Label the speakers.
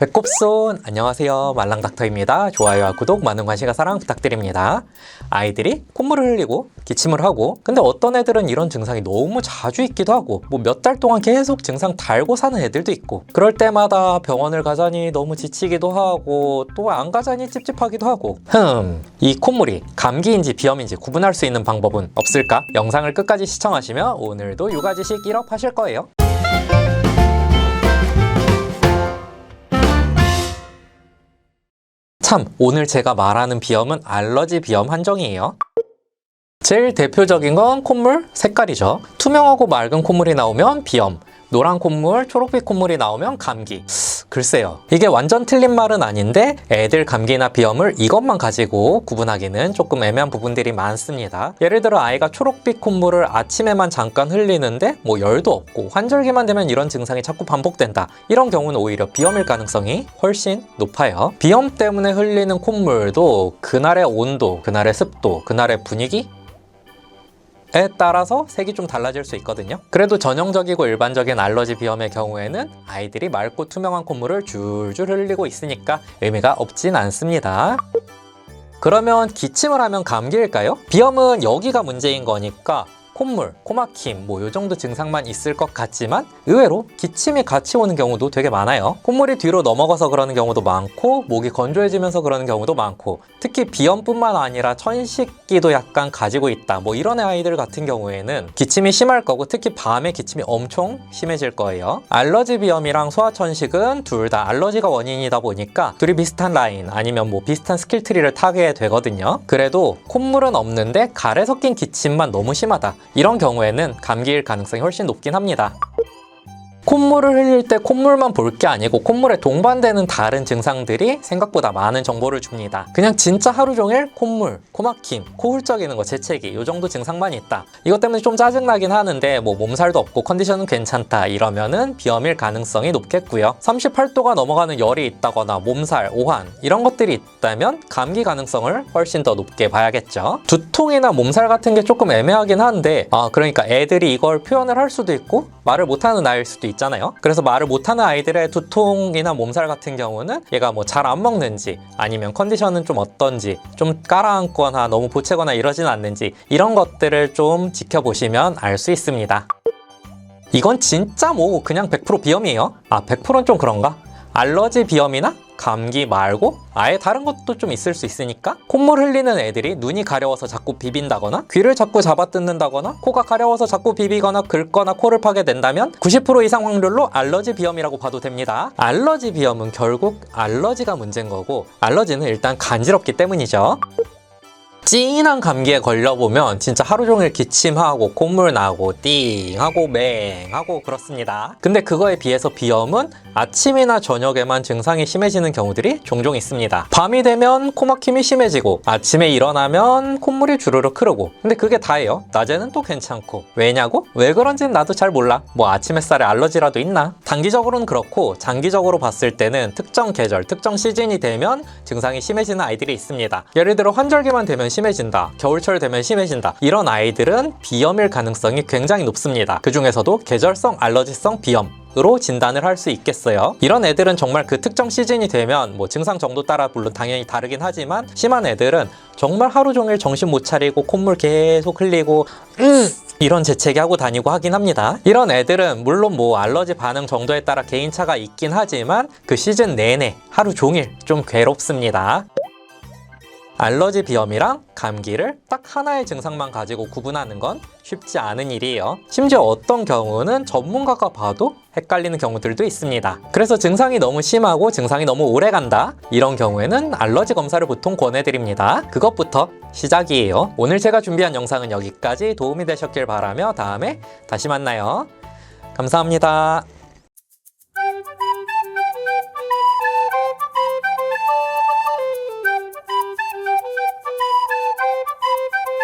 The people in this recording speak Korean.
Speaker 1: 배꼽손 안녕하세요, 말랑닥터입니다. 좋아요와 구독, 많은 관심과 사랑 부탁드립니다. 아이들이 콧물을 흘리고 기침을 하고, 근데 어떤 애들은 이런 증상이 너무 자주 있기도 하고, 뭐 몇 달 동안 계속 증상 달고 사는 애들도 있고, 그럴 때마다 병원을 가자니 너무 지치기도 하고 또 안 가자니 찝찝하기도 하고. 이 콧물이 감기인지 비염인지 구분할 수 있는 방법은 없을까? 영상을 끝까지 시청하시면 오늘도 육아지식 1업 하실 거예요. 참, 오늘 제가 말하는 비염은 알러지 비염 한정이에요. 제일 대표적인 건 콧물 색깔이죠. 투명하고 맑은 콧물이 나오면 비염, 노란 콧물, 초록빛 콧물이 나오면 감기. 글쎄요, 이게 완전 틀린 말은 아닌데 애들 감기나 비염을 이것만 가지고 구분하기는 조금 애매한 부분들이 많습니다. 예를 들어 아이가 초록빛 콧물을 아침에만 잠깐 흘리는데 뭐 열도 없고 환절기만 되면 이런 증상이 자꾸 반복된다. 이런 경우는 오히려 비염일 가능성이 훨씬 높아요. 비염 때문에 흘리는 콧물도 그날의 온도, 그날의 습도, 그날의 분위기 에 따라서 색이 좀 달라질 수 있거든요. 그래도 전형적이고 일반적인 알러지 비염의 경우에는 아이들이 맑고 투명한 콧물을 줄줄 흘리고 있으니까 의미가 없진 않습니다. 그러면 기침을 하면 감기일까요? 비염은 여기가 문제인 거니까 콧물, 코막힘 뭐 요 정도 증상만 있을 것 같지만 의외로 기침이 같이 오는 경우도 되게 많아요. 콧물이 뒤로 넘어가서 그러는 경우도 많고, 목이 건조해지면서 그러는 경우도 많고, 특히 비염뿐만 아니라 천식기도 약간 가지고 있다 뭐 이런 아이들 같은 경우에는 기침이 심할 거고, 특히 밤에 기침이 엄청 심해질 거예요. 알러지 비염이랑 소아천식은 둘 다 알러지가 원인이다 보니까 둘이 비슷한 라인 아니면 뭐 비슷한 스킬트리를 타게 되거든요. 그래도 콧물은 없는데 가래 섞인 기침만 너무 심하다, 이런 경우에는 감기일 가능성이 훨씬 높긴 합니다. 콧물을 흘릴 때 콧물만 볼 게 아니고 콧물에 동반되는 다른 증상들이 생각보다 많은 정보를 줍니다. 그냥 진짜 하루 종일 콧물, 코막힘, 코 훌쩍이는 거, 재채기 이 정도 증상만 있다, 이것 때문에 좀 짜증나긴 하는데 뭐 몸살도 없고 컨디션은 괜찮다, 이러면은 비염일 가능성이 높겠고요. 38도가 넘어가는 열이 있다거나 몸살, 오한 이런 것들이 있다면 감기 가능성을 훨씬 더 높게 봐야겠죠. 두통이나 몸살 같은 게 조금 애매하긴 한데 그러니까 애들이 이걸 표현을 할 수도 있고 말을 못하는 아이일 수도 있잖아요. 그래서 말을 못하는 아이들의 두통이나 몸살 같은 경우는 얘가 뭐 잘 안 먹는지, 아니면 컨디션은 좀 어떤지, 좀 깔아앉거나 너무 보채거나 이러진 않는지, 이런 것들을 좀 지켜보시면 알 수 있습니다. 이건 진짜 뭐 그냥 100% 비염이에요. 100%는 좀 그런가? 알러지 비염이나 감기 말고 아예 다른 것도 좀 있을 수 있으니까, 콧물 흘리는 애들이 눈이 가려워서 자꾸 비빈다거나, 귀를 자꾸 잡아뜯는다거나, 코가 가려워서 자꾸 비비거나 긁거나 코를 파게 된다면 90% 이상 확률로 알러지 비염이라고 봐도 됩니다. 알러지 비염은 결국 알러지가 문제인 거고, 알러지는 일단 간지럽기 때문이죠. 찐한 감기에 걸려보면 진짜 하루 종일 기침하고 콧물 나고 띵하고 맹하고 그렇습니다. 근데 그거에 비해서 비염은 아침이나 저녁에만 증상이 심해지는 경우들이 종종 있습니다. 밤이 되면 코막힘이 심해지고, 아침에 일어나면 콧물이 주르륵 흐르고, 근데 그게 다예요. 낮에는 또 괜찮고. 왜냐고? 왜 그런지는 나도 잘 몰라. 뭐 아침 햇살에 알러지라도 있나? 단기적으로는 그렇고, 장기적으로 봤을 때는 특정 계절, 특정 시즌이 되면 증상이 심해지는 아이들이 있습니다. 예를 들어 환절기만 되면 심해진다, 겨울철 되면 심해진다, 이런 아이들은 비염일 가능성이 굉장히 높습니다. 그 중에서도 계절성 알러지성 비염으로 진단을 할 수 있겠어요. 이런 애들은 정말 그 특정 시즌이 되면 뭐 증상 정도 따라 물론 당연히 다르긴 하지만, 심한 애들은 정말 하루 종일 정신 못 차리고 콧물 계속 흘리고 이런 재채기 하고 다니고 하긴 합니다. 이런 애들은 물론 뭐 알러지 반응 정도에 따라 개인차가 있긴 하지만 그 시즌 내내 하루 종일 좀 괴롭습니다. 알러지 비염이랑 감기를 딱 하나의 증상만 가지고 구분하는 건 쉽지 않은 일이에요. 심지어 어떤 경우는 전문가가 봐도 헷갈리는 경우들도 있습니다. 그래서 증상이 너무 심하고 증상이 너무 오래 간다, 이런 경우에는 알러지 검사를 보통 권해드립니다. 그것부터 시작이에요. 오늘 제가 준비한 영상은 여기까지. 도움이 되셨길 바라며 다음에 다시 만나요. 감사합니다.